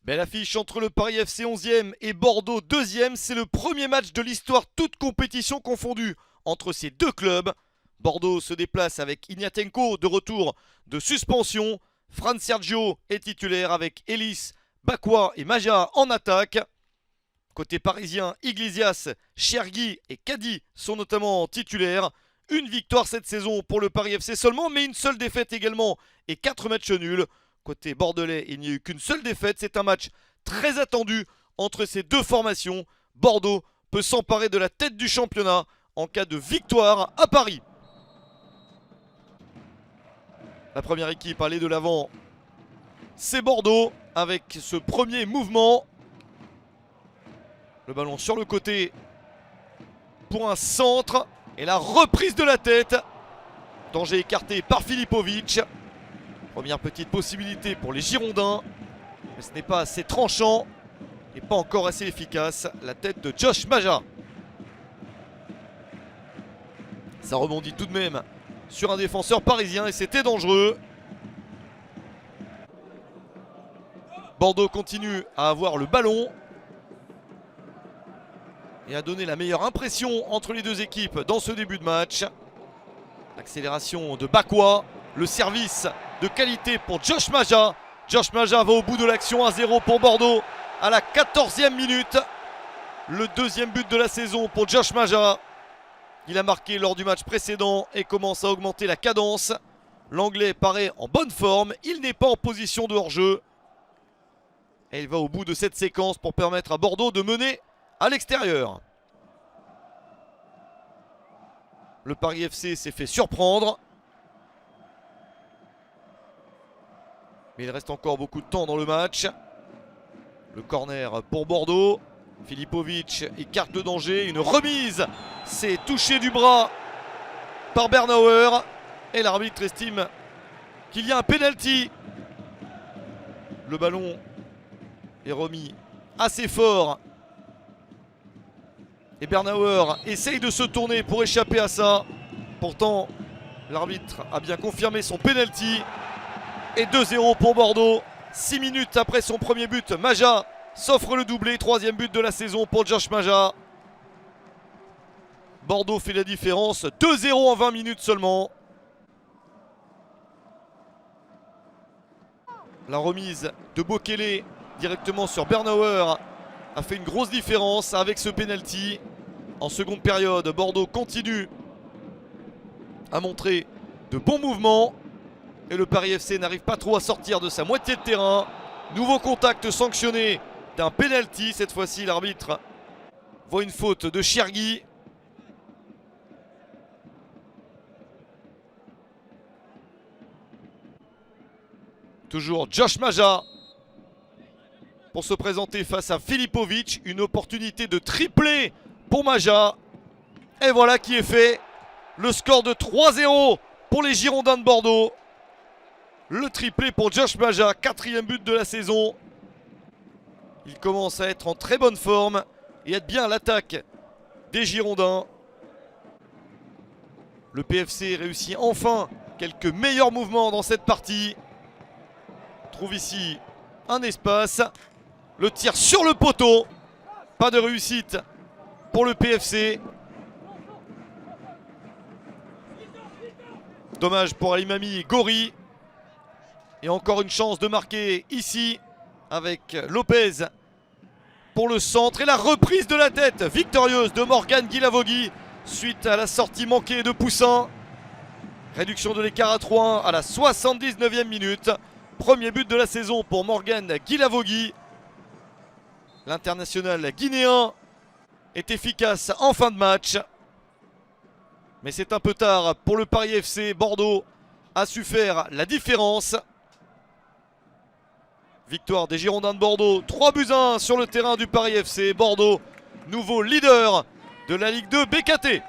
Belle affiche entre le Paris FC 11e et Bordeaux 2e. C'est le premier match de l'histoire, toute compétition confondue, entre ces deux clubs. Bordeaux se déplace avec Ignatenko de retour de suspension. Fran Sergio est titulaire avec Elis, Bakwa et Maja en attaque. Côté parisien, Iglesias, Chergui et Kadi sont notamment titulaires. Une victoire cette saison pour le Paris FC seulement, mais une seule défaite également et 4 matchs nuls. Côté bordelais, il n'y a eu qu'une seule défaite. C'est un match très attendu entre ces deux formations. Bordeaux peut s'emparer de la tête du championnat en cas de victoire à Paris. La première équipe à aller de l'avant, c'est Bordeaux avec ce premier mouvement. Le ballon sur le côté pour un centre et la reprise de la tête. Danger écarté par Filipovic. Première petite possibilité pour les Girondins, mais ce n'est pas assez tranchant et pas encore assez efficace. La tête de Josh Maja. Ça rebondit tout de même sur un défenseur parisien et c'était dangereux. Bordeaux continue à avoir le ballon et à donner la meilleure impression entre les deux équipes dans ce début de match. Accélération de Bakwa, le service de qualité pour Josh Maja. Josh Maja va au bout de l'action, 1-0 pour Bordeaux à la 14e minute. Le deuxième but de la saison pour Josh Maja. Il a marqué lors du match précédent et commence à augmenter la cadence. L'Anglais paraît en bonne forme, il n'est pas en position de hors-jeu. Et il va au bout de cette séquence pour permettre à Bordeaux de mener à l'extérieur. Le Paris FC s'est fait surprendre. Mais il reste encore beaucoup de temps dans le match. Le corner pour Bordeaux. Filipovic écarte le danger. Une remise. C'est touché du bras par Bernauer. Et l'arbitre estime qu'il y a un penalty. Le ballon est remis assez fort. Et Bernauer essaye de se tourner pour échapper à ça. Pourtant, l'arbitre a bien confirmé son penalty. Et 2-0 pour Bordeaux. 6 minutes après son premier but, Maja s'offre le doublé. Troisième but de la saison pour Josh Maja. Bordeaux fait la différence. 2-0 en 20 minutes seulement. La remise de Bokele directement sur Bernauer a fait une grosse différence avec ce penalty. En seconde période, Bordeaux continue à montrer de bons mouvements. Et le Paris FC n'arrive pas trop à sortir de sa moitié de terrain. Nouveau contact sanctionné d'un penalty. Cette fois-ci, l'arbitre voit une faute de Chergui. Toujours Josh Maja pour se présenter face à Filipovic. Une opportunité de triplé pour Maja. Et voilà qui est fait. Le score de 3-0 pour les Girondins de Bordeaux. Le triplé pour Josh Maja, 4e but de la saison. Il commence à être en très bonne forme et être bien à l'attaque des Girondins. Le PFC réussit enfin quelques meilleurs mouvements dans cette partie. On trouve ici un espace. Le tir sur le poteau. Pas de réussite pour le PFC. Dommage pour Alimami Gori. Et encore une chance de marquer ici avec Lopez pour le centre. Et la reprise de la tête victorieuse de Morgan Guilavogui suite à la sortie manquée de Poussin. Réduction de l'écart à 3-1 à la 79e minute. Premier but de la saison pour Morgan Guilavogui. L'international guinéen est efficace en fin de match. Mais c'est un peu tard pour le Paris FC. Bordeaux a su faire la différence. Victoire des Girondins de Bordeaux, 3-1 sur le terrain du Paris FC. Bordeaux, nouveau leader de la Ligue 2 BKT.